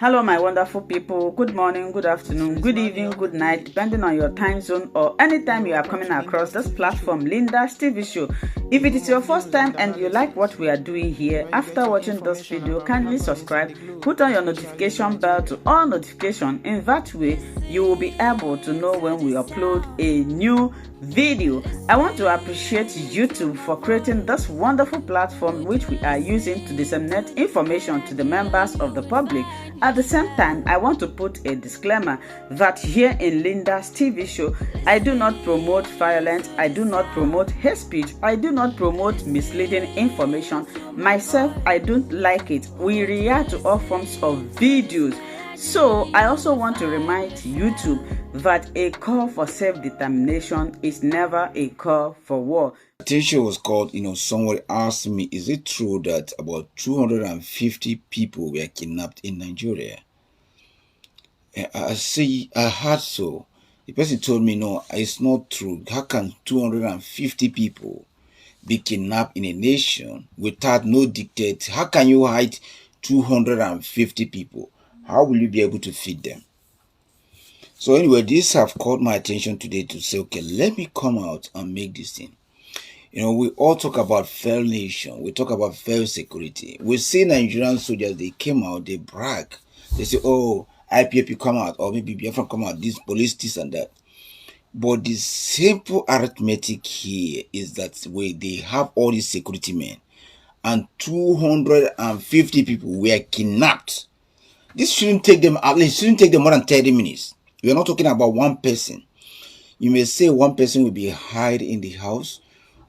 Hello, my wonderful people. Good morning, good afternoon, good evening, good night, depending on your time zone or anytime you are coming across this platform, Linda's TV show. If it is your first time and you like what we are doing here, after watching this video, kindly subscribe, put on your notification bell to all notifications. In that way, you will be able to know when we upload a new video. I want to appreciate YouTube for creating this wonderful platform which we are using to disseminate information to the members of the public. At the same time, I want to put a disclaimer that here in Linda's TV show, I do not promote violence, I do not promote hate speech, I do not promote misleading information. Myself, I don't like it. We react to all forms of videos. So I also want to remind YouTube that a call for self-determination is never a call for war. Attention was called, somebody asked me, is it true that about 250 people were kidnapped in Nigeria? I heard so. The person told me, no, it's not true. How can 250 people be kidnapped in a nation without no dictate? How can you hide 250 people? How will you be able to feed them? So anyway, this have caught my attention today to say, okay, let me come out and make this thing. We all talk about fair nation. We talk about fair security. We see Nigerian soldiers, they came out, they brag. They say, oh, IPAP come out, or maybe BIAFRA come out, this police, this and that. But the simple arithmetic here is that they have all these security men, and 250 people were kidnapped. This shouldn't take them, at least shouldn't take them more than 30 minutes. We are not talking about one person. You may say one person will be hid in the house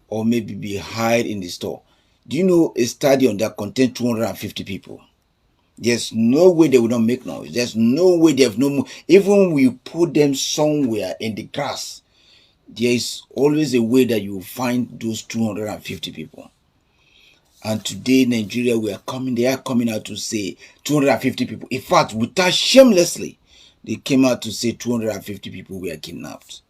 or maybe be hid in the store. Do you know a stadium that contains 250 people? There's no way they will not make noise. There's no way they have no. Even we put them somewhere in the grass, there is always a way that you will find those 250 people. And today, Nigeria, they are coming out to say 250 people. In fact, without shamelessly, they came out to say 250 people were kidnapped.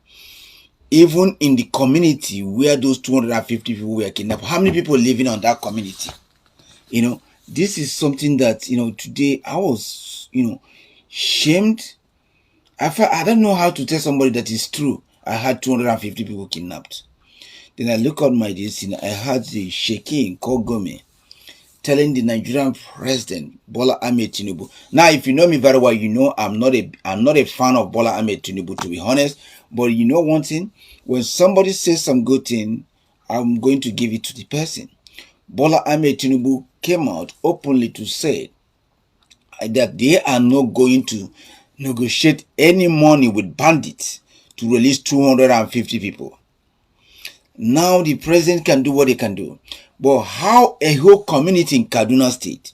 Even in the community where those 250 people were kidnapped, how many people living on that community? This is something that, today I was, shamed. I don't know how to tell somebody that is true. I had 250 people kidnapped. Then I look at my destiny. I had the Sheikh called Gome telling the Nigerian president Bola Ahmed Tinubu. Now, if you know me very well, you know I'm not a fan of Bola Ahmed Tinubu, to be honest. But you know one thing, when somebody says some good thing, I'm going to give it to the person. Bola Ahmed Tinubu came out openly to say that they are not going to negotiate any money with bandits to release 250 people. Now the president can do what he can do. But how a whole community in Kaduna State,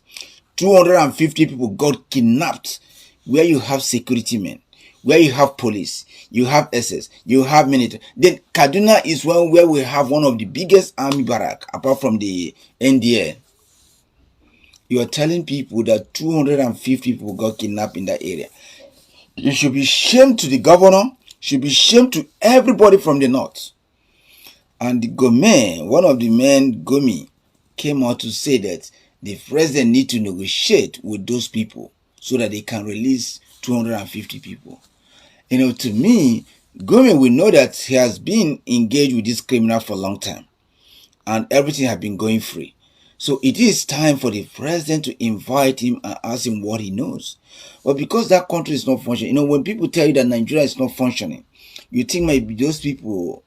250 people got kidnapped, where you have security men, where you have police, you have SS, you have military. Then Kaduna is one where we have one of the biggest army barrack, apart from the NDA. You are telling people that 250 people got kidnapped in that area. You should be shamed to the governor, should be shamed to everybody from the north. And the Gome, one of the men, Gomi, came out to say that the president need to negotiate with those people so that they can release 250 people. To me, Gomi will know that he has been engaged with this criminal for a long time. And everything has been going free. So it is time for the president to invite him and ask him what he knows. But because that country is not functioning, when people tell you that Nigeria is not functioning, you think maybe those people,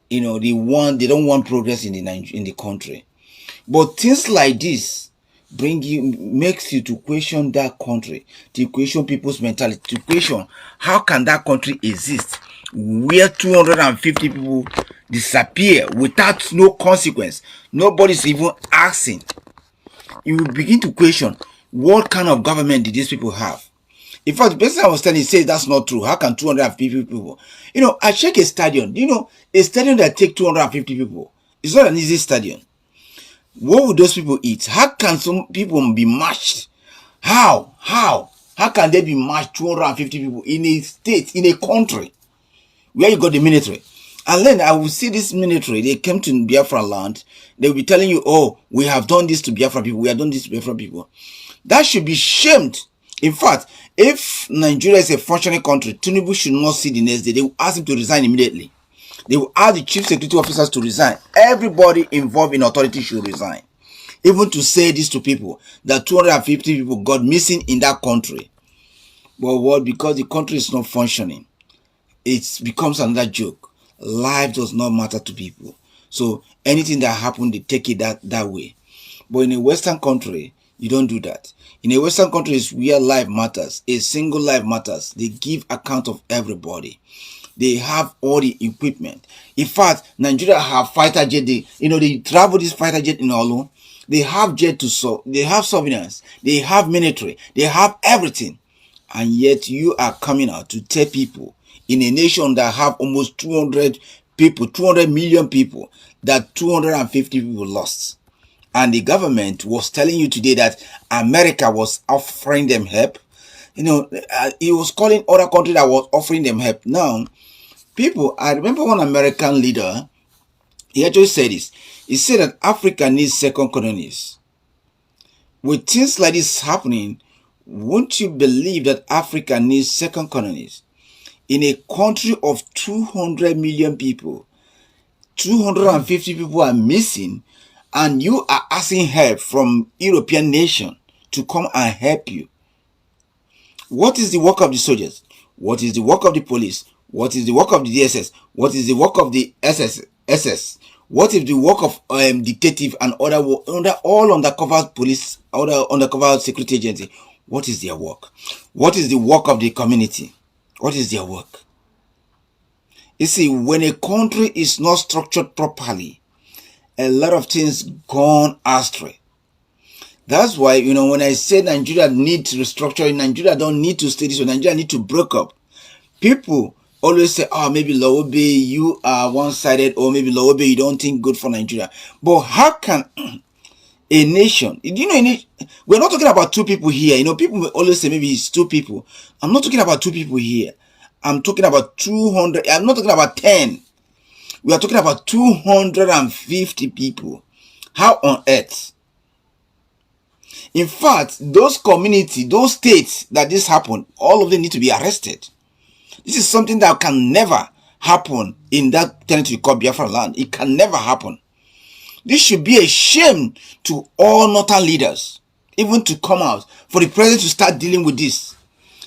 they don't want progress in the country. But things like this makes you to question that country, to question people's mentality, to question how can that country exist where 250 people disappear without no consequence. Nobody's even asking. You begin to question what kind of government did these people have. In fact, the person I was telling says that's not true. How can 250 people? I check a stadium. A stadium that take 250 people, it's not an easy stadium. What would those people eat? How can some people be matched? How can they be matched 250 people in a state, in a country where you got the military? And then I will see this military, they came to Biafra land, they will be telling you, oh, we have done this to Biafra people, we have done this to Biafra people. That should be shamed. In fact, if Nigeria is a functioning country, Tinubu should not see the next day. They will ask him to resign immediately. They will ask the chief security officers to resign. Everybody involved in authority should resign. Even to say this to people, that 250 people got missing in that country. But what? Because the country is not functioning, it becomes another joke. Life does not matter to people. So anything that happens, they take it that way. But in a Western country, you don't do that. In a Western country, it's where life matters. A single life matters. They give account of everybody. They have all the equipment. In fact, Nigeria have fighter jet. They travel this fighter jet in Olu. They have jet they have surveillance. They have military. They have everything. And yet you are coming out to tell people in a nation that have almost 200 people, 200 million people, that 250 people lost. And the government was telling you today that America was offering them help. He was calling other countries that was offering them help. Now, people, I remember one American leader, he actually said this. He said that Africa needs second colonies. With things like this happening, won't you believe that Africa needs second colonies? In a country of 200 million people, 250 people are missing, and you are asking help from European nation to come and help you. What is the work of the soldiers? What is the work of the police? What is the work of the DSS? What is the work of the SS? What is the work of detective and all undercover police, other undercover security agency? What is their work? What is the work of the community? What is their work? You see, when a country is not structured properly, a lot of things gone astray. That's why, when I say Nigeria needs restructuring, Nigeria don't need to stay this way. Nigeria need to break up. People always say, maybe Lowobe, you are one-sided, or maybe Lowobe, you don't think good for Nigeria. But how can a nation, we're not talking about two people here. People will always say maybe it's two people. I'm not talking about two people here. I'm talking about 200. I'm not talking about 10. We are talking about 250 people. How on earth? In fact, those communities, those states that this happened, all of them need to be arrested. This is something that can never happen in that territory called Biafra land. It can never happen. This should be a shame to all northern leaders, even to come out, for the president to start dealing with this.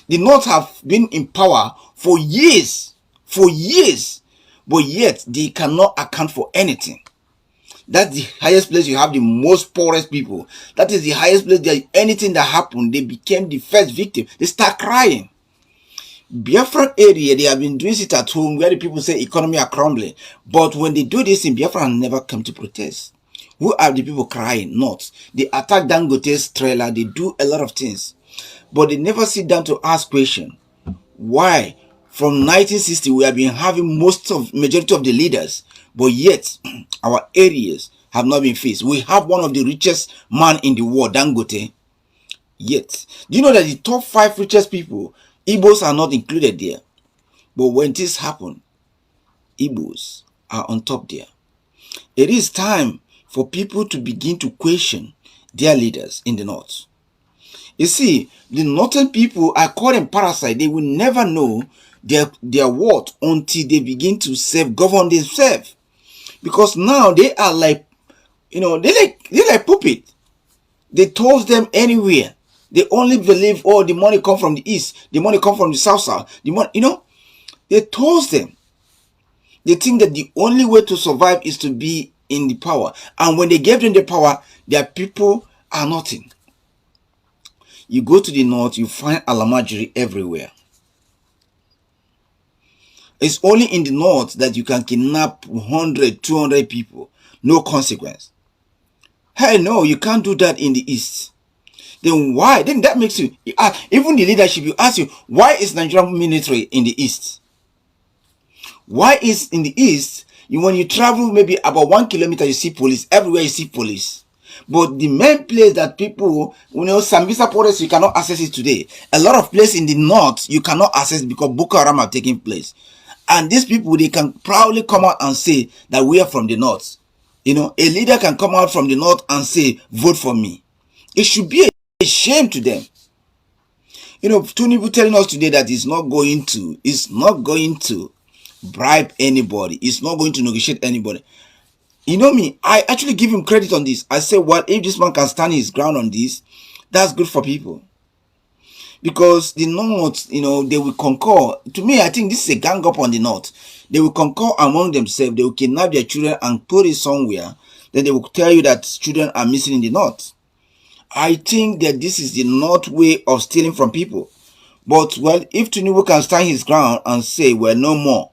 The North have been in power for years, but yet they cannot account for anything. That's the highest place you have the most poorest people. That is the highest place that anything that happened, they became the first victim. They start crying. Biafra area, they have been doing it at home where the people say economy are crumbling. But when they do this in Biafra, never come to protest. Who are the people crying? Not. They attack Dangote's trailer. They do a lot of things. But they never sit down to ask questions. Why? From 1960, we have been having majority of the leaders. But yet, our areas have not been faced. We have one of the richest man in the world, Dangote. Yet, do you know that the top 5 richest people, Igbos are not included there? But when this happen, Igbos are on top there. It is time for people to begin to question their leaders in the north. You see, the northern people, I call them parasites. They will never know their worth until they begin to self-govern themselves. Because now they are like, they're like puppet. They toss them anywhere. They only believe, the money come from the east, the money come from the south. The money, they toss them. They think that the only way to survive is to be in the power. And when they gave them the power, their people are nothing. You go to the north, you find alamajiri everywhere. It's only in the north that you can kidnap 100, 200 people. No consequence. Hey, no, you can't do that in the east. Then why? Then that makes you, even the leadership, you ask you, why is Nigerian military in the east? Why is in the east, when you travel maybe about 1 kilometer, you see police. Everywhere you see police. But the main place that people, Sambisa forest, you cannot access it today. A lot of places in the north, you cannot access because Boko Haram are taking place. And these people, they can proudly come out and say that we are from the north. A leader can come out from the north and say, vote for me. It should be a shame to them. Tinubu telling us today that he's not going to bribe anybody. He's not going to negotiate anybody. You know me, I actually give him credit on this. I say, well, if this man can stand his ground on this, that's good for people. Because the North, they will concur. To me, I think this is a gang up on the North. They will concur among themselves. They will kidnap their children and put it somewhere. Then they will tell you that children are missing in the North. I think that this is the North way of stealing from people. But, well, if Tinubu can stand his ground and say, well, no more.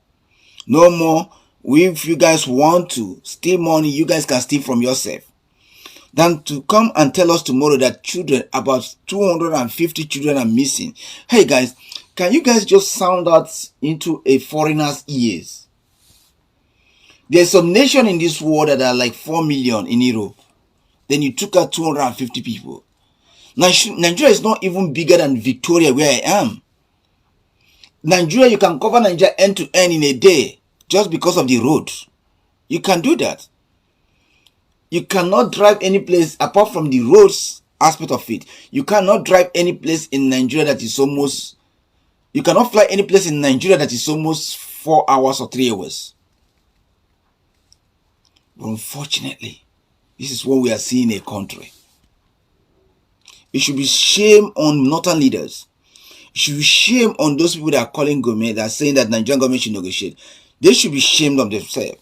If you guys want to steal money, you guys can steal from yourself. Than to come and tell us tomorrow that about 250 children are missing. Hey guys, can you guys just sound out into a foreigner's ears? There's some nation in this world that are like 4 million in Europe. Then you took out 250 people. Nigeria is not even bigger than Victoria where I am. Nigeria, you can cover Nigeria end to end in a day just because of the road. You can do that. You cannot drive any place apart from the roads aspect of it. You cannot drive any place in Nigeria that is almost... You cannot fly any place in Nigeria that is almost 4 hours or 3 hours. But unfortunately, this is what we are seeing in a country. It should be shame on northern leaders. It should be shame on those people that are calling government, that are saying that Nigerian government should negotiate. They should be shamed of themselves.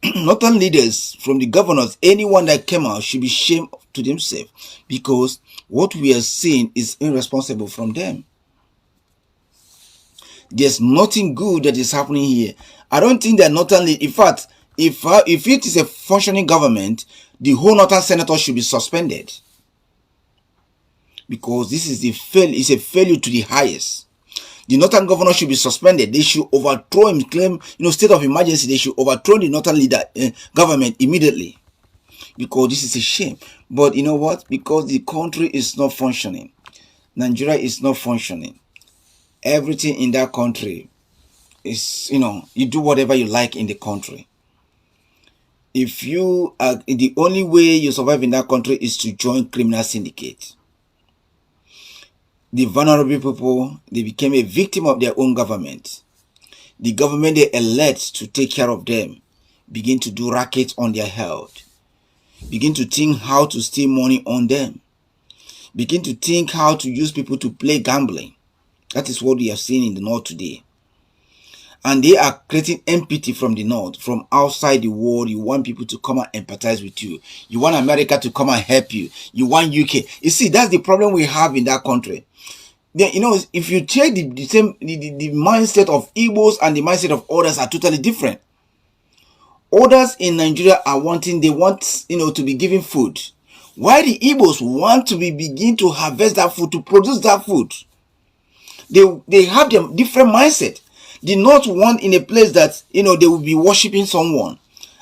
Northern leaders, from the governors, anyone that came out should be shamed to themselves, because what we are seeing is irresponsible from them. There's nothing good that is happening here. I don't think that Northern leaders, in fact, if it is a functioning government, the whole Northern senator should be suspended, because this is a failure to the highest. The northern governor should be suspended. They should overthrow him, claim, state of emergency. They should overthrow the northern government immediately, because this is a shame. But you know what? Because the country is not functioning. Nigeria is not functioning. Everything in that country is, you do whatever you like in the country. If the only way you survive in that country is to join criminal syndicate. The vulnerable people, they became a victim of their own government. The government they elect to take care of them begin to do rackets on their health. Begin to think how to steal money on them. Begin to think how to use people to play gambling. That is what we have seen in the North today. And they are creating empathy from the North, from outside the world. You want people to come and empathize with you. You want America to come and help you. You want UK. You see, that's the problem we have in that country. Then, if you take the mindset of Igbos and the mindset of others are totally different. Others in Nigeria they want to be given food. Why the Igbos want to begin to harvest that food, to produce that food? They have their different mindset. The North want in a place that, they will be worshipping someone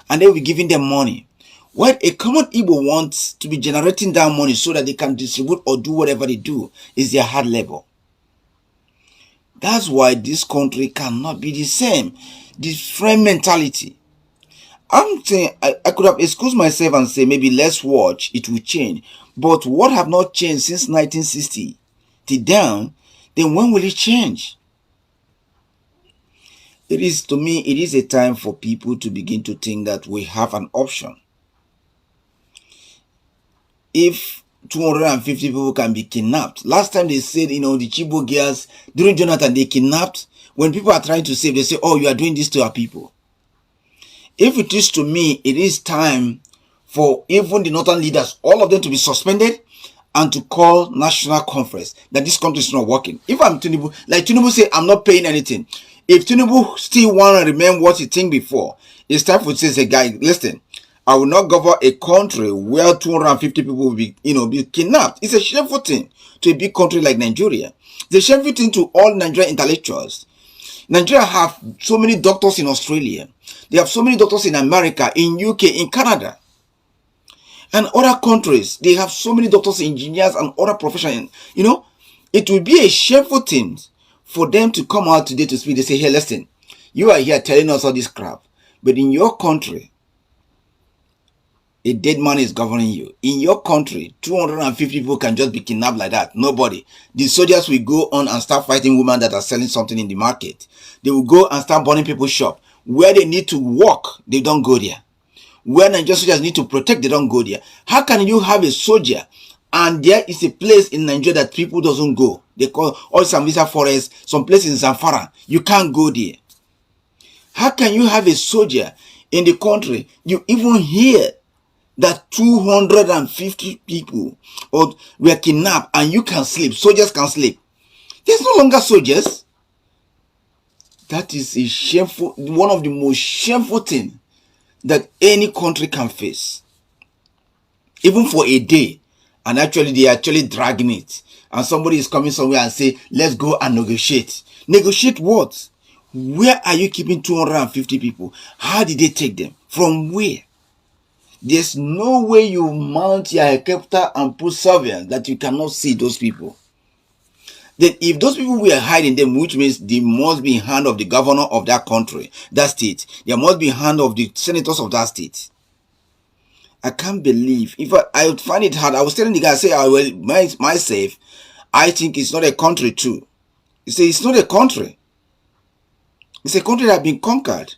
and they will be giving them money. What a common Igbo wants to be generating that money so that they can distribute or do whatever they do is their hard labor. That's why this country cannot be the same. Different mentality. I'm saying I could have excused myself and say maybe let's watch, it will change. But what have not changed since 1960 till down, then when will it change? To me, it is a time for people to begin to think that we have an option. If 250 people can be kidnapped. Last time they said, the Chibok girls, during Jonathan, they kidnapped. When people are trying to save, they say, oh, you are doing this to our people. If it is to me, it is time for even the northern leaders, all of them to be suspended and to call national conference that this country is not working. If I'm Tinubu, like Tinubu say, I'm not paying anything. If Tinubu still want to remain what he think before, it's time for to say, guy, listen, I will not govern a country where 250 people will be, be kidnapped. It's a shameful thing to a big country like Nigeria. It's a shameful thing to all Nigerian intellectuals. Nigeria have so many doctors in Australia. They have so many doctors in America, in UK, in Canada. And other countries, they have so many doctors, engineers, and other professions. It will be a shameful thing for them to come out today to speak. They say, hey, listen, you are here telling us all this crap. But in your country, A dead man is governing you. In your country, 250 people can just be kidnapped like that. Nobody. The soldiers will go on and start fighting women that are selling something in the market. They will go and start burning people's shop. Where they need to walk, they don't go there. Where Nigerian soldiers need to protect, they don't go there. How can you have a soldier and there is a place in Nigeria that people doesn't go? They call all Sambisa Forest, some place in Zamfara. You can't go there. How can you have a soldier in the country? You even hear that 250 people were kidnapped and you can sleep. Soldiers can sleep. There's no longer soldiers. That is a shameful, one of the most shameful things that any country can face. Even for a day. And actually, they are actually dragging it. And somebody is coming somewhere and say, let's go and negotiate. Negotiate what? Where are you keeping 250 people? How did they take them? From where? There's no way you mount your helicopter and put surveillance that you cannot see those people. Then if those people were hiding them, which means they must be in hand of the governor of that country, that state. There must be in hand of the senators of that state. I can't believe. If I would find it hard, I was telling the guy, I say, myself, I think it's not a country too. He say it's not a country. It's a country that has been conquered.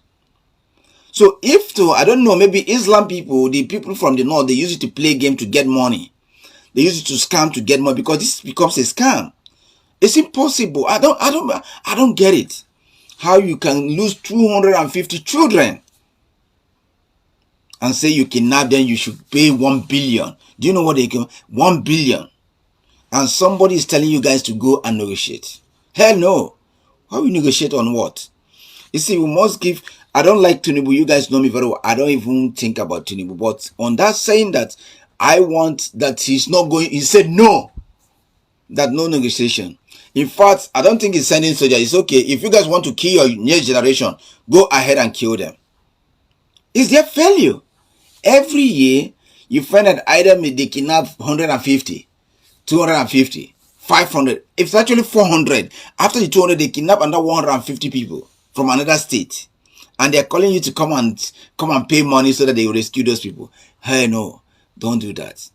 So I don't know, maybe Islam people, the people from the north, they use it to play game to get money. They use it to scam to get money because this becomes a scam. It's impossible. I don't get it. How you can lose 250 children and say you kidnap them, you should pay 1 billion. Do you know what they can? 1 billion. And somebody is telling you guys to go and negotiate. Hell no. How we negotiate on what? You see, we must give. I don't like Tinubu. You guys know me very well. I don't even think about Tinubu. But on that saying that I want that he's not going, he said no. That no negotiation. In fact, I don't think he's sending soldiers. It's okay. If you guys want to kill your next generation, go ahead and kill them. It's their failure. Every year, you find that either they kidnap 150, 250, 500. It's actually 400. After the 200, they kidnap another 150 people from another state. And they're calling you to come and pay money so that they will rescue those people. Hey, no, don't do that.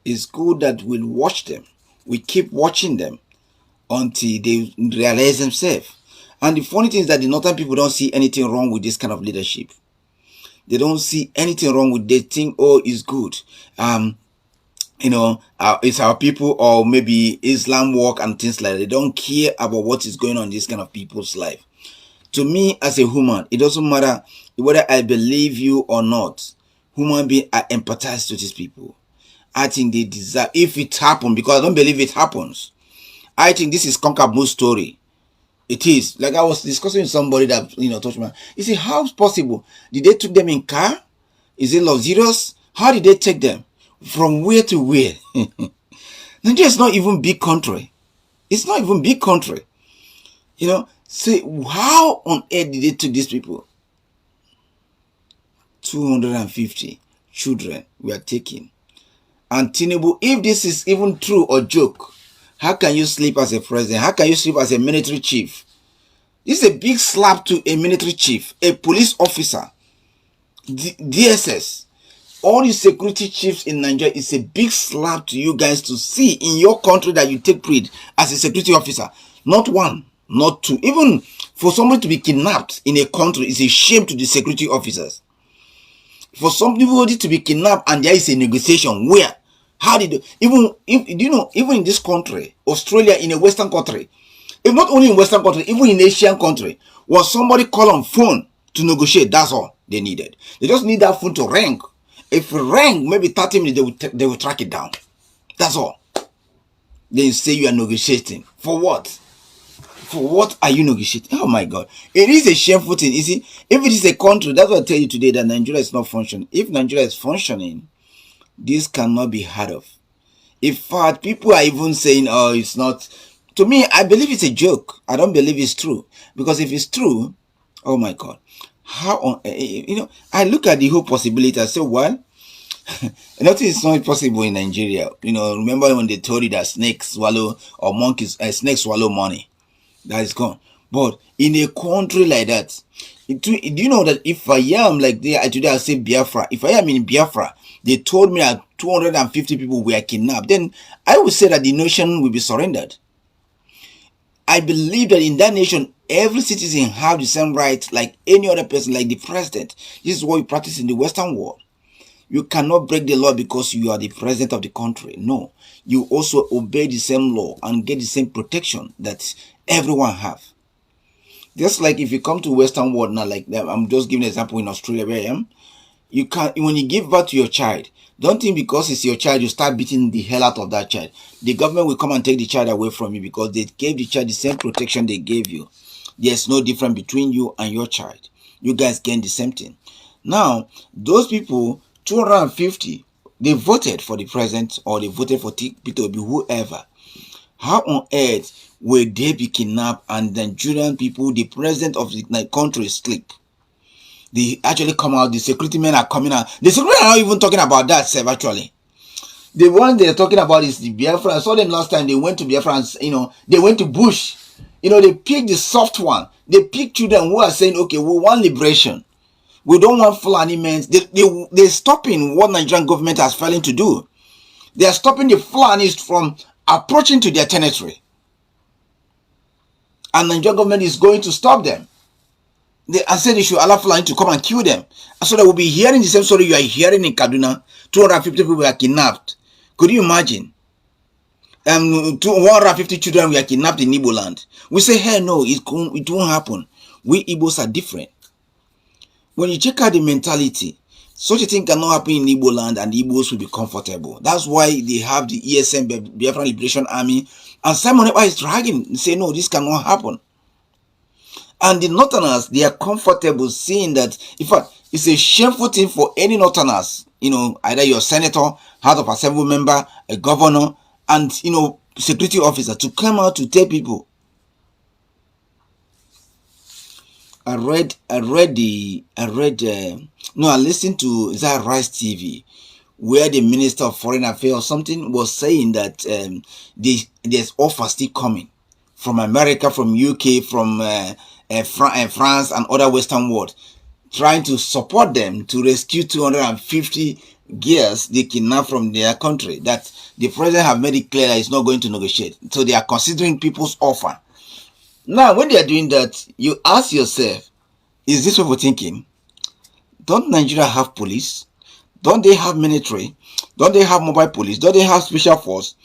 It's good that we'll watch them. We keep watching them until they realize themselves. And the funny thing is that the northern people don't see anything wrong with this kind of leadership. They don't see anything wrong with it. They think, oh, it's good. It's our people, or maybe Islam work and things like that. They don't care about what is going on in this kind of people's life. To me, as a human, it doesn't matter whether I believe you or not. Human beings, I empathize to these people. I think they deserve, if it happens, because I don't believe it happens. I think this is Conqueror's story. It is. Like I was discussing with somebody that, touched me. You see, how is possible? Did they took them in car? Is it luxurious? How did they take them? From where to where? Nigeria is not even big country. It's not even big country. Say, how on earth did they take these people? 250 children were taken. And Tinubu, if this is even true or joke, how can you sleep as a president? How can you sleep as a military chief? This is a big slap to a military chief, a police officer, DSS. All the security chiefs in Nigeria is a big slap to you guys to see in your country that you take pride as a security officer. Not one, not two. Even for somebody to be kidnapped in a country is a shame to the security officers. For somebody to be kidnapped and there is a negotiation where, how did even in this country, Australia, in a Western country, if not only in Western country, even in Asian country, was somebody call on phone to negotiate, that's all they needed. They just need that phone to ring. If it rang, maybe 30 minutes, they will track it down. That's all. Then say you are negotiating. For what? For what are you negotiating? Oh my God. It is a shameful thing. You see, if it is a country, that's what I tell you today, that Nigeria is not functioning. If Nigeria is functioning, this cannot be heard of. In fact, people are even saying, oh, it's not. To me, I believe it's a joke. I don't believe it's true. Because if it's true, oh my God. How on, I look at the whole possibility. I say, well, nothing is not possible in Nigeria. Remember when they told you that snakes swallow, or monkeys, snakes swallow money? That is gone. But in a country like that, do you know that if I am like there today, I say Biafra. If I am in Biafra, they told me that 250 people were kidnapped, then I would say that the nation will be surrendered. I believe that in that nation, every citizen have the same rights like any other person, like the president. This is what we practice in the Western world. You cannot break the law because you are the president of the country. No, you also obey the same law and get the same protection that everyone have. Just like if you come to Western world now, like I'm just giving an example in Australia where I am. You can't, when you give birth to your child, don't think because it's your child you start beating the hell out of that child. The government will come and take the child away from you because they gave the child the same protection they gave you. There's no difference between you and your child. You guys gain the same thing. Now, those people, 250, they voted for the president or they voted for Peter, whoever. How on earth will they be kidnapped and Nigerian people, the president of the country, sleep? They actually come out, the security men are coming out. The security men are not even talking about that, sir, actually. The one they're talking about is the BIAFRA. I saw them last time, they went to BIAFRA and, they went to bush. They picked the soft one. They picked children who are saying, okay, we want liberation. We don't want Fulani men. They're stopping what Nigerian government has failing to do. They are stopping the Fulanis from approaching to their territory. And Nigerian government is going to stop them. They said they should allow Fulani to come and kill them. So that we'll be hearing the same story you are hearing in Kaduna. 250 people were kidnapped. Could you imagine? 150 children were kidnapped in Igbo land. We say, hey, no, it won't happen. We Igbos are different. When you check out the mentality, such a thing cannot happen in Igbo land and Igbos will be comfortable. That's why they have the ESM, Biafra Liberation Army. And Simon Ekpa is dragging, say, no, this cannot happen. And the Northerners, they are comfortable seeing that, in fact, it's a shameful thing for any Northerners, either you're a senator, House of Assembly member, a governor, and, security officer to come out to tell people. I listened to that Rice TV, where the Minister of Foreign Affairs or something was saying that there's offers still coming from America, from UK, from France and other Western world, trying to support them to rescue 250 girls they kidnapped from their country. That the president have made it clear that he's not going to negotiate. So they are considering people's offer. Now, when they are doing that, you ask yourself, is this what we're thinking? Don't Nigeria have police? Don't they have military? Don't they have mobile police? Don't they have special force?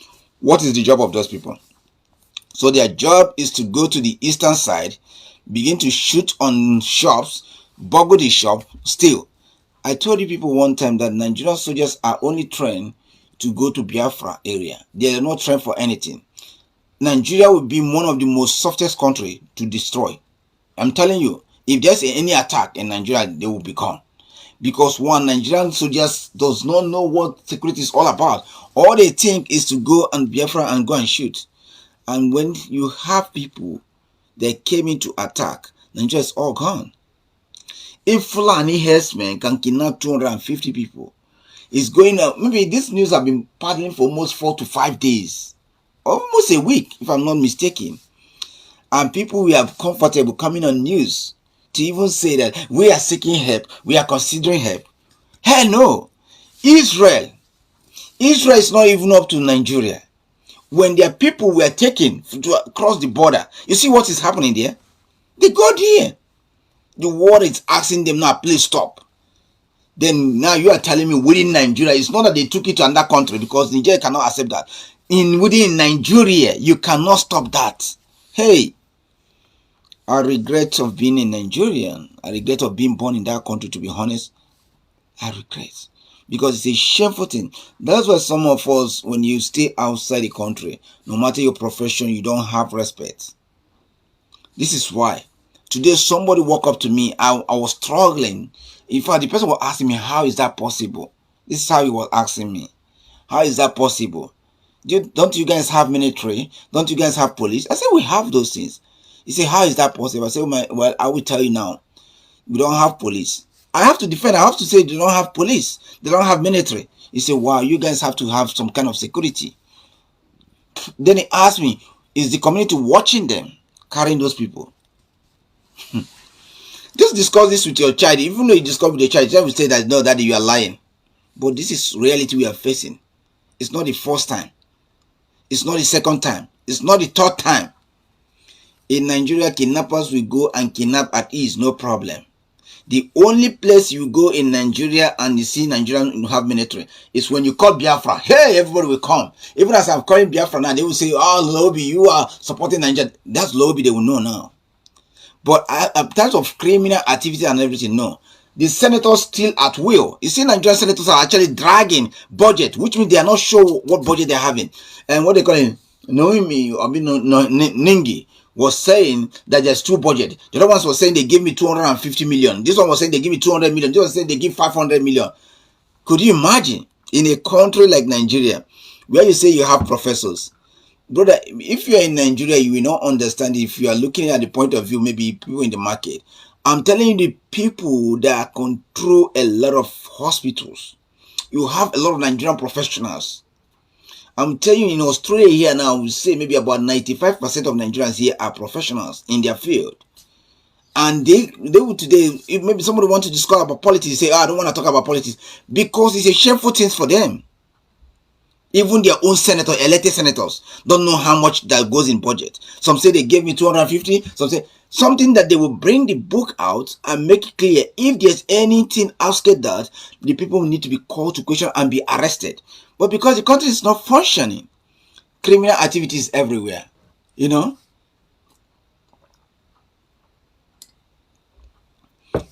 What is the job of those people? So their job is to go to the eastern side, begin to shoot on shops, burgle the shop, steal. I told you people one time that Nigerian soldiers are only trained to go to Biafra area. They are not trained for anything. Nigeria will be one of the most softest country to destroy. I'm telling you, if there's any attack in Nigeria, they will be gone. Because one, Nigerian soldiers does not know what security is all about. All they think is to go and Biafra and go and shoot. And when you have people that came in to attack, Nigeria is all gone. If Fulani herdsmen can kidnap 250 people, it's going up. Maybe this news have been paddling for almost 4 to 5 days. Almost a week, if I'm not mistaken. And people will have comfortable coming on news to even say that we are seeking help, we are considering help. Hell no. Israel is not even up to Nigeria. When their people were taken to cross the border, you see what is happening there? They got here. The world is asking them now, please stop. Then now you are telling me within Nigeria, it's not that they took it to another country because Nigeria cannot accept that. Within Nigeria, you cannot stop that. Hey, I regret of being a Nigerian. I regret of being born in that country, to be honest. I regret. Because it's a shameful thing. That's why some of us, when you stay outside the country, no matter your profession, you don't have respect. This is why. Today, somebody walked up to me. I was struggling. In fact, the person was asking me, how is that possible? This is how he was asking me. How is that possible? Don't you guys have military? Don't you guys have police? I said, we have those things. He said, how is that possible? I said, well, I will tell you now. We don't have police. I have to defend. I have to say they don't have police. They don't have military. He said, wow, you guys have to have some kind of security. Then he asked me, is the community watching them, carrying those people? Just discuss this with your child. Even though you discuss with your child will say that, no, daddy, you are lying. But this is reality we are facing. It's not the first time. It's not the second time. It's not the third time. In Nigeria, kidnappers will go and kidnap at ease, no problem. The only place you go in Nigeria and you see Nigerians have military is when you call Biafra. Hey, everybody will come. Even as I'm calling Biafra now, they will say, oh, lobby, you are supporting Nigeria. That's lobby, they will know now. But in terms of criminal activity and everything, no. The senators still at will. You see, Nigerian senators are actually dragging budget, which means they are not sure what budget they're having. And what they call it, Noemi, or Ningi, was saying that there's two budget. The other ones were saying they give me 250 million. This one was saying they give me 200 million. This one was saying they give 500 million. Could you imagine in a country like Nigeria, where you say you have professors? Brother, if you are in Nigeria, you will not understand if you are looking at the point of view, maybe people in the market. I'm telling you, the people that control a lot of hospitals, you have a lot of Nigerian professionals. I'm telling you, in Australia here now, we say maybe about 95% of Nigerians here are professionals in their field. And they will today, if maybe somebody wants to discuss about politics, say, I don't want to talk about politics, because it's a shameful thing for them. Even their own senator, elected senators, don't know how much that goes in budget. Some say they gave me 250. Some say something that they will bring the book out and make it clear. If there's anything outside that, the people need to be called to question and be arrested. But because the country is not functioning, criminal activities everywhere. You know?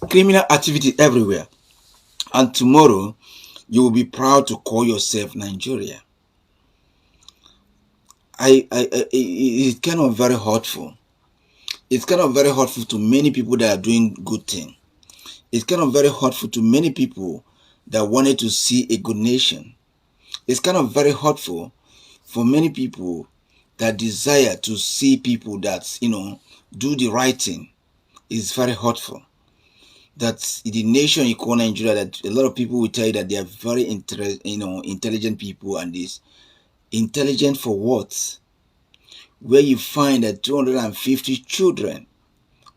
Criminal activity everywhere. And tomorrow, you will be proud to call yourself Nigeria. It's kind of very hurtful. It's kind of very hurtful to many people that are doing good thing. It's kind of very hurtful to many people that wanted to see a good nation. It's kind of very hurtful for many people that desire to see people that, do the right thing. It's very hurtful. That the nation you call Nigeria, that a lot of people will tell you that they are very intelligent people, and this intelligent for what? Where you find that 250 children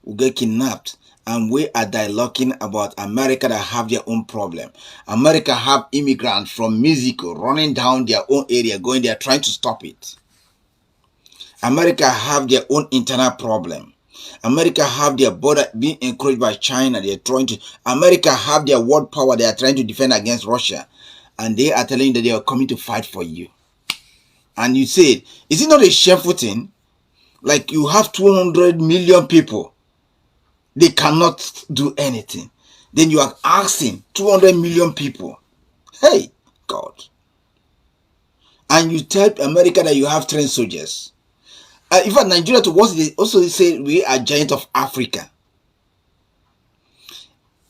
will get kidnapped, and we are dialoguing about America that have their own problem. America have immigrants from Mexico running down their own area, going there trying to stop it. America have their own internal problem. America have their border being encouraged by China. They are trying to. America have their world power. They are trying to defend against Russia, and they are telling you that they are coming to fight for you. And you say, is it not a shameful thing? Like you have 200 million people, they cannot do anything. Then you are asking 200 million people, hey, God. And you tell America that you have trained soldiers. In fact, Nigeria to what they also say we are giant of Africa.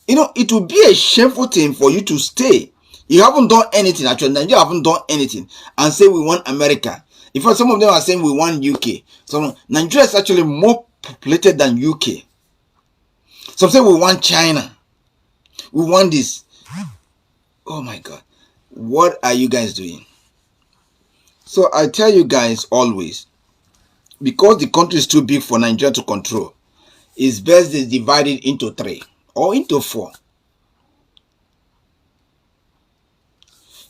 It would be a shameful thing for you to stay. You haven't done anything. Actually, Nigeria haven't done anything and say we want America. In fact, some of them are saying we want UK. So Nigeria is actually more populated than UK. Some say we want China. We want this. Oh my God. What are you guys doing? So I tell you guys always, because the country is too big for Nigeria to control, it's best they divide it into 3 or into 4.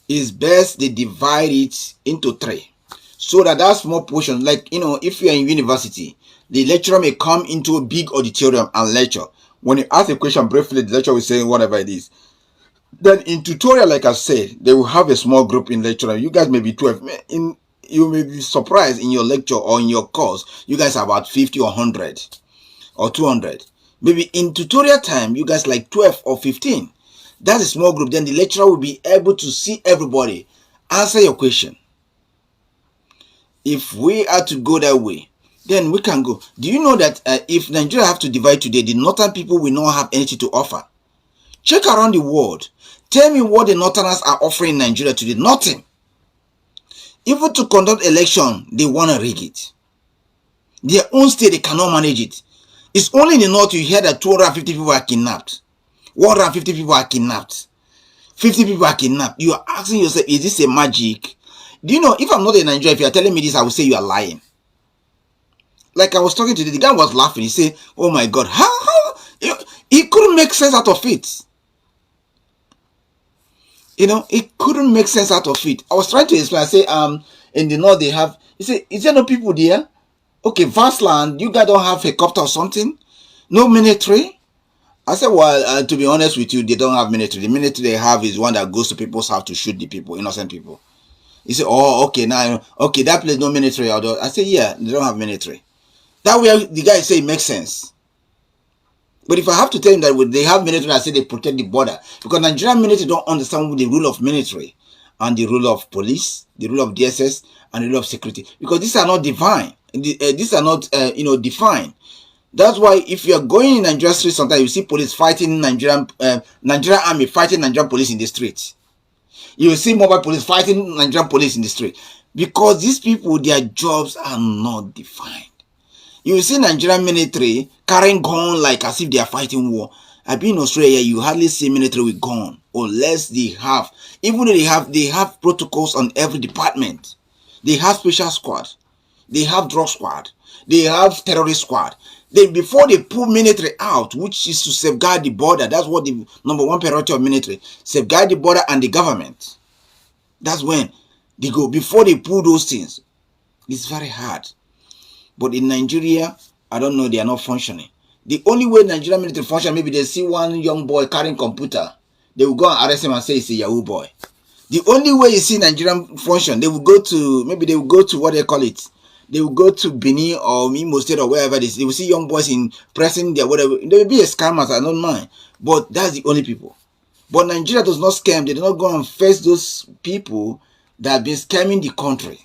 It's best they divide it into 3 so that small portion, like if you're in university, the lecturer may come into a big auditorium and lecture. When you ask a question briefly, the lecturer will say whatever it is. Then in tutorial, like I said, they will have a small group in lecture. You guys may be 12. You may be surprised in your lecture or in your course, you guys are about 50 or 100 or 200. Maybe in tutorial time, you guys like 12 or 15. That's a small group. Then the lecturer will be able to see everybody, answer your question. If we are to go that way, then we can go. Do you know that if Nigeria have to divide today, the northern people will not have anything to offer? Check around the world. Tell me what the northerners are offering in Nigeria today. Nothing. Even to conduct election, they want to rig it. Their own state, they cannot manage it. It's only in the north you hear that 250 people are kidnapped. 150 people are kidnapped. 50 people are kidnapped. You are asking yourself, is this a magic? Do you know, if I'm not in Nigeria, if you are telling me this, I will say you are lying. Like I was talking to the guy was laughing. He said, oh my God, how? He couldn't make sense out of it. It couldn't make sense out of it. I was trying to explain. I say, in the north they have. You say, is there no people there? Okay, vast land. You guys don't have helicopter or something? No military? I said, well, to be honest with you, they don't have military. The military they have is one that goes to people's house to shoot the people, innocent people. He said, oh, okay, now, okay, that place no military. I said, yeah, they don't have military. That way, the guy say it makes sense. But if I have to tell him that they have military, I say they protect the border. Because Nigerian military don't understand the rule of military and the rule of police, the rule of DSS, and the rule of security. Because these are not divine. These are not, defined. That's why if you are going in Nigerian streets, sometimes you see police fighting Nigerian army fighting Nigerian police in the streets. You will see mobile police fighting Nigerian police in the street. Because these people, their jobs are not defined. You will see Nigerian military carrying gun like as if they are fighting war. I've been in Australia, you hardly see military with gun, unless they have, even though they have protocols on every department. They have special squad, they have drug squad, they have terrorist squad. Then before they pull military out, which is to safeguard the border, that's what the number one priority of military, safeguard the border and the government. That's when they go, before they pull those things. It's very hard. But in Nigeria, I don't know, they are not functioning. The only way Nigerian military function, maybe they see one young boy carrying computer, they will go and arrest him and say it's a Yahoo boy. The only way you see Nigerian function, they will go to, maybe they will go to what they call it. They will go to Benin or Imo State or wherever it is. They will see young boys in pressing their whatever. They will be a scammers, I don't mind. But that's the only people. But Nigeria does not scam. They do not go and face those people that have been scamming the country.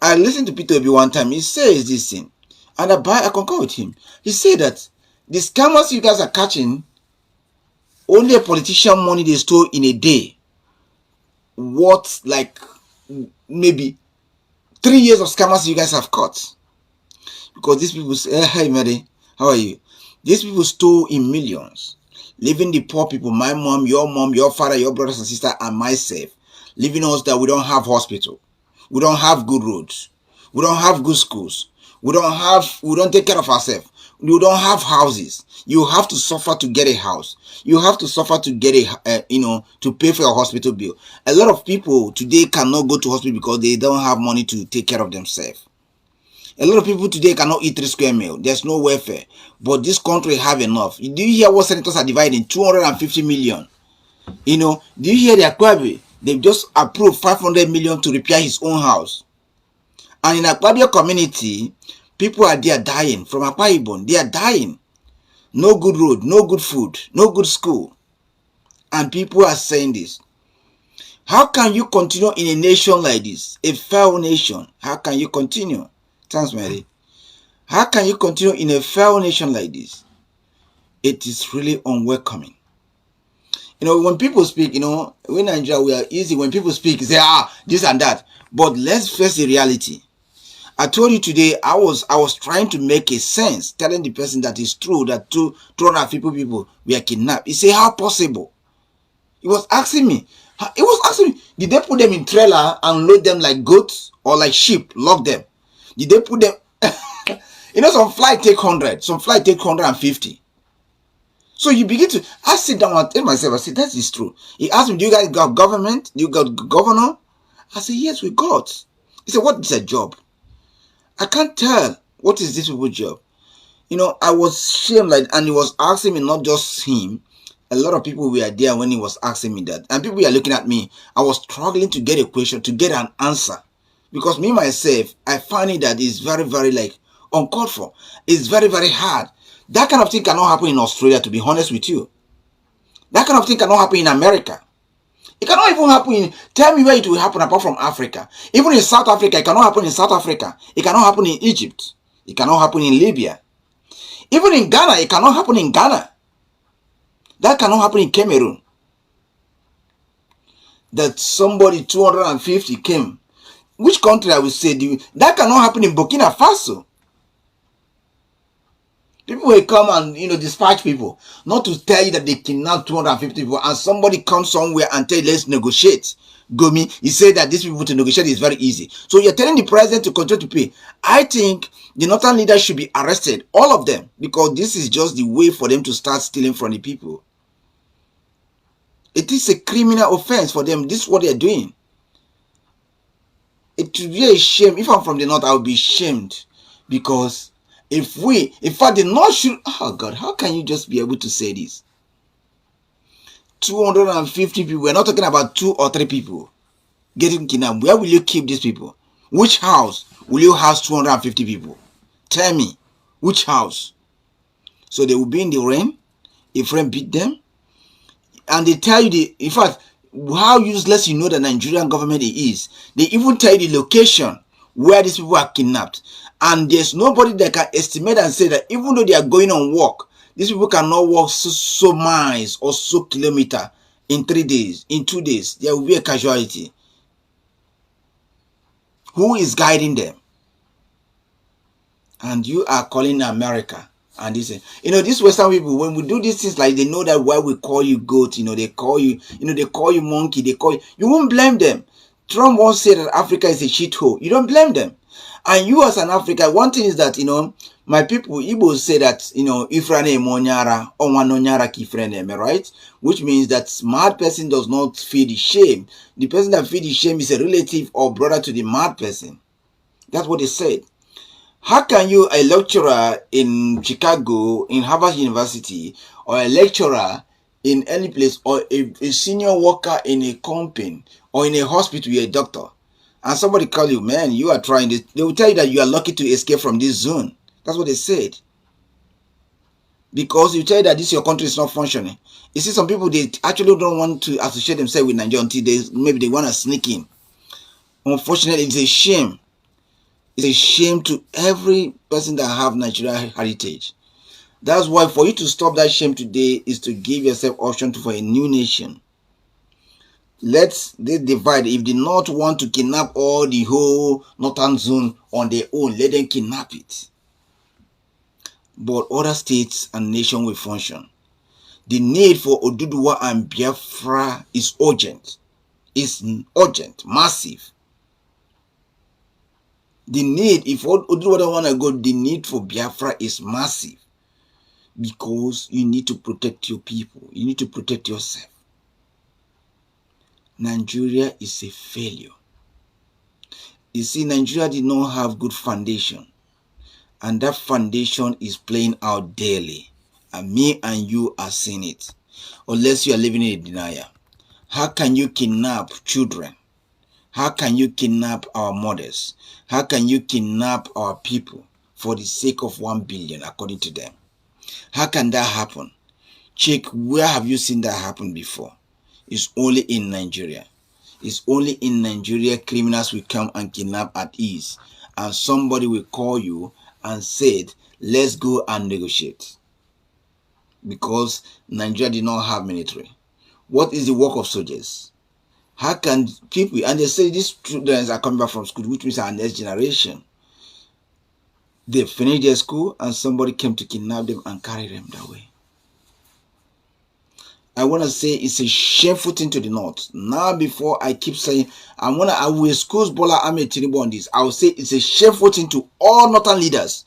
I listened to Peter Obi one time. He says this thing, and I concur with him. He said that the scammers you guys are catching, only a politician money they stole in a day, what like maybe 3 years of scammers you guys have caught. Because these people say, hey Mary, how are you? These people stole in millions, leaving the poor people, my mom, your father, your brothers and sisters, and myself, leaving us that we don't have hospital. We don't have good roads. We don't have good schools. We don't take care of ourselves. You don't have houses. You have to suffer to get a house. You have to suffer to get to pay for your hospital bill. A lot of people today cannot go to hospital because they don't have money to take care of themselves. A lot of people today cannot eat 3 square meal. There's no welfare. But this country have enough. Do you hear what senators are dividing? 250 million. Do you hear their query? They've just approved 500 million to repair his own house. And in Akpabio community, people are there dying. From Akwa Ibom, they are dying. No good road, no good food, no good school. And people are saying this. How can you continue in a nation like this? A failed nation. How can you continue? Thanks, Mary. How can you continue in a failed nation like this? It is really unwelcoming. When people speak, we in Nigeria, we are easy. When people speak, say, this and that. But let's face the reality. I told you today, I was trying to make a sense, telling the person that it's true that 250 people were kidnapped. He said, how possible? He was asking me, did they put them in trailer and load them like goats or like sheep, lock them? Did they put them? Some flight take 100, some flight take 150. So you begin to, I sit down and tell myself, I said, that is true. He asked me, do you guys got government? Do you got governor? I said, yes, we got. He said, what is a job? I can't tell. What is this people's job? I was shamed, and he was asking me, not just him. A lot of people were there when he was asking me that. And people were looking at me. I was struggling to get a question, to get an answer. Because me, myself, I find it that it's very, very, uncalled for. It's very, very hard. That kind of thing cannot happen in Australia, to be honest with you. That kind of thing cannot happen in America. It cannot even happen tell me where it will happen apart from Africa. Even in South Africa, it cannot happen in South Africa. It cannot happen in Egypt. It cannot happen in Libya. Even in Ghana, it cannot happen in Ghana. That cannot happen in Cameroon. That somebody 250 came. Which country I will say, that cannot happen in Burkina Faso. People will come and, dispatch people. Not to tell you that they kidnap 250 people and somebody comes somewhere and tell you, let's negotiate. Gomi, he said that these people to negotiate is very easy. So you're telling the president to continue to pay. I think the northern leaders should be arrested. All of them. Because this is just the way for them to start stealing from the people. It is a criminal offense for them. This is what they are doing. It would be a shame. If I'm from the north, I would be shamed. Because if in fact, the north should, oh God, how can you just be able to say this? 250 people. We're not talking about 2 or 3 people getting kidnapped. Where will you keep these people? Which house will you house 250 people? Tell me, which house? So they will be in the rain. A friend beat them, and they tell you in fact, how useless you know the Nigerian government is. They even tell you the location where these people are kidnapped, and there's nobody that can estimate and say that even though they are going on work, these people cannot walk so miles or so kilometer in 3 days, in 2 days. There will be a casualty. Who is guiding them? And you are calling America. And this, these Western people, when we do these things, like, they know that why we call you goat, they call you, they call you monkey, they call you won't blame them. Trump once said that Africa is a shithole. You don't blame them. And you as an African, one thing is that, my people, Igbo say that, Ifrane Monyara, Onwanonyara Kifrene, right? Which means that mad person does not feel the shame. The person that feels the shame is a relative or brother to the mad person. That's what they said. How can you, a lecturer in Chicago, in Harvard University, or a lecturer in any place, or a senior worker in a company, or in a hospital, you're a doctor, and somebody call you, man, you are trying this, they will tell you that you are lucky to escape from this zone. That's what they said. Because you tell you that this your country is not functioning. You see, some people, they actually don't want to associate themselves with Nigeria until maybe they want to sneak in. Unfortunately, it's a shame. It's a shame to every person that have Nigerian heritage. That's why for you to stop that shame today is to give yourself option for a new nation. Let's divide. If the North want to kidnap all the whole northern zone on their own, let them kidnap it. But other states and nations will function. The need for Oduduwa and Biafra is urgent. It's urgent, massive. The need, if Oduduwa don't want to go, the need for Biafra is massive. Because you need to protect your people. You need to protect yourself. Nigeria is a failure. You see, Nigeria did not have good foundation. And that foundation is playing out daily. And me and you are seeing it. Unless you are living in a denial. How can you kidnap children? How can you kidnap our mothers? How can you kidnap our people for the sake of 1 billion, according to them? How can that happen? Check, where have you seen that happen before? It's only in Nigeria. It's only in Nigeria criminals will come and kidnap at ease. And somebody will call you and said, let's go and negotiate. Because Nigeria did not have military. What is the work of soldiers? How can people, and they say these students are coming back from school, which means our next generation. They finished their school and somebody came to kidnap them and carry them that way. I want to say it's a shameful thing to the North. Now, before I keep saying, I will excuse Bola Ahmed Tinubu on this. I will say it's a shameful thing to all Northern leaders.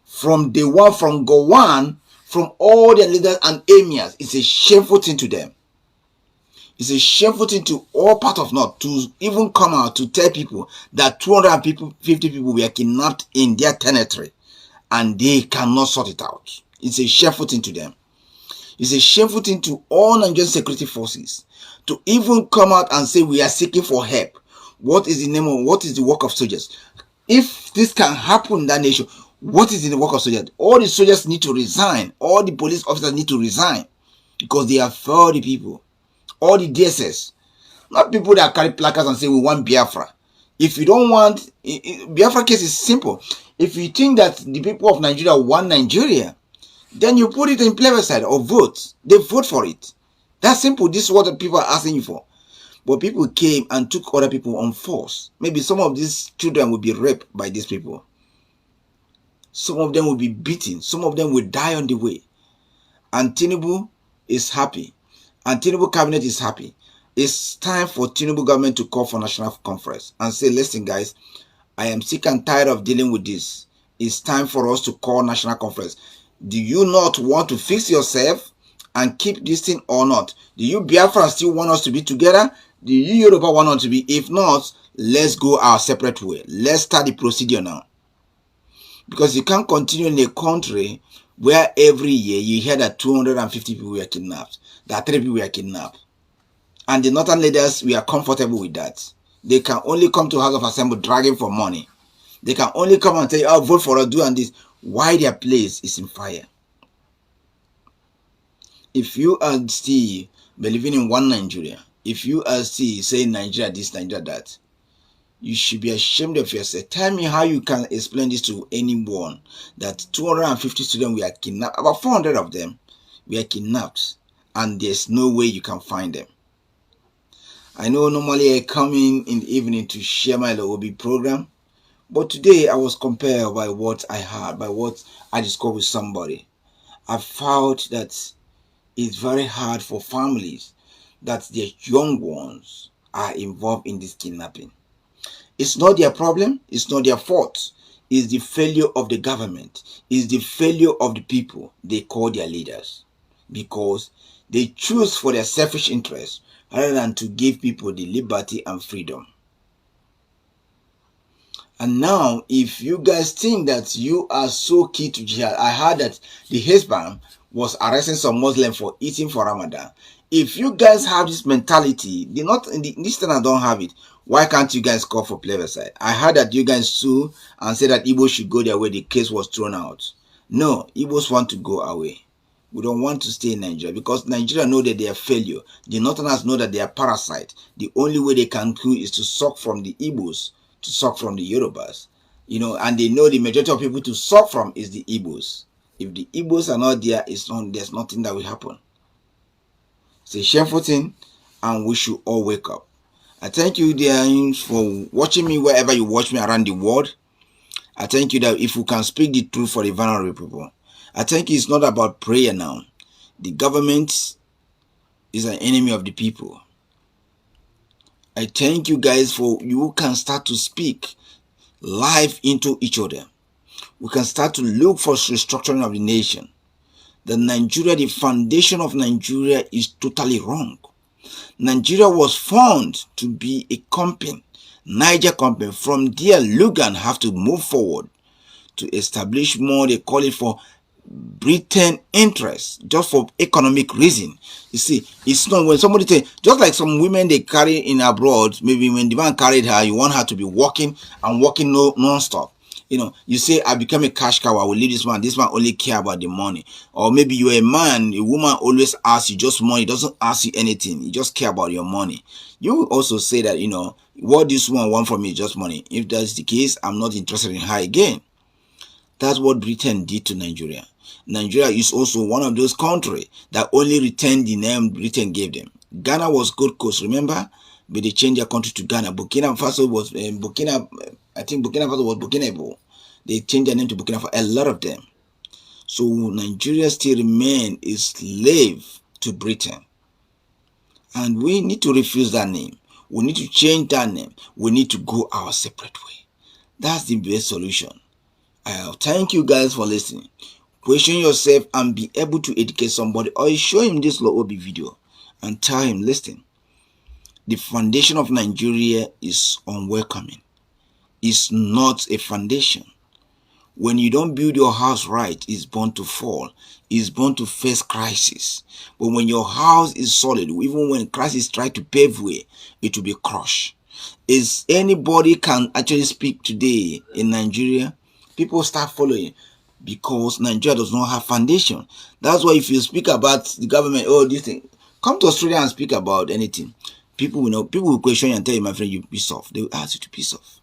From day one, from Gowon, from all their leaders and emirs. It's a shameful thing to them. It's a shameful thing to all part of North to even come out to tell people that 250 people were kidnapped in their territory and they cannot sort it out. It's a shameful thing to them. It's a shameful thing to all Nigerian security forces to even come out and say we are seeking for help. What is the work of soldiers? If this can happen in that nation, what is the work of soldiers? All the soldiers need to resign. All the police officers need to resign because they have failed the people. All the DSS, not people that carry placards and say we want Biafra. If you don't want, Biafra case is simple. If you think that the people of Nigeria want Nigeria, then you put it in plebiscite or vote. They vote for it. That's simple. This is what the people are asking you for. But people came and took other people on force. Maybe some of these children will be raped by these people. Some of them will be beaten. Some of them will die on the way. And Tinubu is happy. And Tinubu cabinet is happy. It's time for Tinubu government to call for national conference and say, listen guys, I am sick and tired of dealing with this. It's time for us to call national conference. Do you not want to fix yourself and keep this thing or not? Do you Biafra still want us to be together? Do you Yoruba want us to be? If not, let's go our separate way. Let's start the procedure now. Because you can't continue in a country where every year you hear that 250 people were kidnapped, that 3 people were kidnapped. And the northern leaders, we are comfortable with that. They can only come to House of Assembly dragging for money. They can only come and tell you, oh, vote for us, do and this. Why their place is in fire? If you are still believing in one Nigeria, if you are still saying Nigeria this, Nigeria that, you should be ashamed of yourself. Tell me how you can explain this to anyone, that 250 students were kidnapped, about 400 of them were kidnapped, and there's no way you can find them. I know normally I come in the evening to share my Logobi program, but today I was compelled by what I heard, by what I discovered with somebody. I found that it's very hard for families that their young ones are involved in this kidnapping. It's not their problem, it's not their fault. It's the failure of the government, it's the failure of the people they call their leaders, because they choose for their selfish interests rather than to give people the liberty and freedom. And now, if you guys think that you are so key to jihad, I heard that the Hezbollah was arresting some Muslims for eating for Ramadan. If you guys have this mentality, this time I don't have it. Why can't you guys call for plebiscite? I heard that you guys sue and said that Igbo should go their way. The case was thrown out. No, Igbos want to go away. We don't want to stay in Nigeria because Nigeria know that they are failure. The Northerners know that they are parasite. The only way they can do is to suck from the Igbos, to suck from the Yorubas. And they know the majority of people to suck from is the Igbos. If the Igbos are not there, there's nothing that will happen. It's a shameful thing, and we should all wake up. I thank you, dear, for watching me wherever you watch me around the world. I thank you that if we can speak the truth for the vulnerable people. I think it's not about prayer now. The government is an enemy of the people. I thank you guys for you can start to speak life into each other. We can start to look for restructuring of the nation. The foundation of Nigeria is totally wrong. Nigeria was formed to be a company, Niger company. From there, Lugan have to move forward to establish more, they call it for Britain interest, just for economic reason. You see, it's not when somebody say, just like some women they carry in abroad, maybe when the man carried her, you want her to be working non-stop. You say, I become a cash cow, I will leave this man only care about the money. Or maybe you're a man, a woman always asks you just money, doesn't ask you anything, you just care about your money. You also say that, what this woman want from me is just money. If that's the case, I'm not interested in her again. That's what Britain did to Nigeria. Nigeria is also one of those countries that only retained the name Britain gave them. Ghana was Gold Coast, remember? But they changed their country to Ghana. Burkina Faso was Burkina Faso was Burkinabo. They changed their name to Burkina Faso, a lot of them. So Nigeria still remain a slave to Britain. And we need to refuse that name. We need to change that name. We need to go our separate way. That's the best solution. Thank you guys for listening. Question yourself and be able to educate somebody, or you show him this Logobi video and tell him, listen, the foundation of Nigeria is unwelcoming. It's not a foundation. When you don't build your house right, it's bound to fall. It's bound to face crisis. But when your house is solid, even when crisis try to pave way, it will be crushed. Is anybody can actually speak today in Nigeria? People start following because Nigeria does not have foundation. That's why if you speak about the government, this thing, come to Australia and speak about anything. People will question you and tell you, my friend, you piss off. They will ask you to piss off.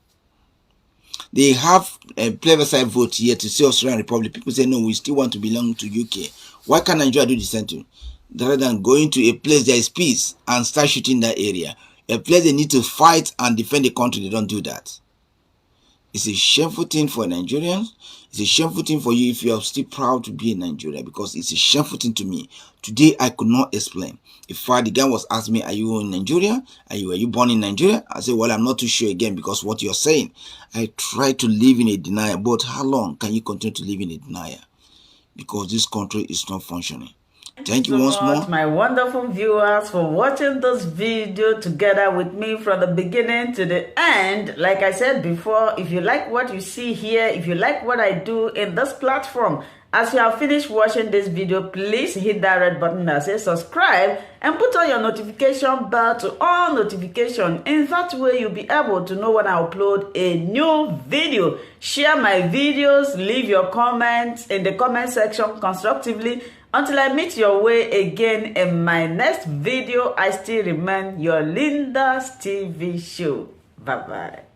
They have a plebiscite vote here to say Australian Republic. People say, no, we still want to belong to UK. Why can't Nigeria do the same thing? Rather than going to a place there is peace and start shooting that area. A place they need to fight and defend the country, they don't do that. It's a shameful thing for Nigerians. It's a shameful thing for you if you are still proud to be in Nigeria, because it's a shameful thing to me. Today, I could not explain. If the guy was asking me, are you in Nigeria? Were you born in Nigeria? I say, well, I'm not too sure again because what you're saying. I try to live in a denial, but how long can you continue to live in a denial? Because this country is not functioning. Thank you so once much, more. my wonderful viewers, for watching this video together with me from the beginning to the end. Like I said before, if you like what you see here, if you like what I do in this platform, as you have finished watching this video, please hit that red button that says subscribe and put on your notification bell to all notification. In that way, you'll be able to know when I upload a new video. Share my videos, leave your comments in the comment section constructively. Until I meet your way again in my next video, I still remain your Linda's TV show. Bye-bye.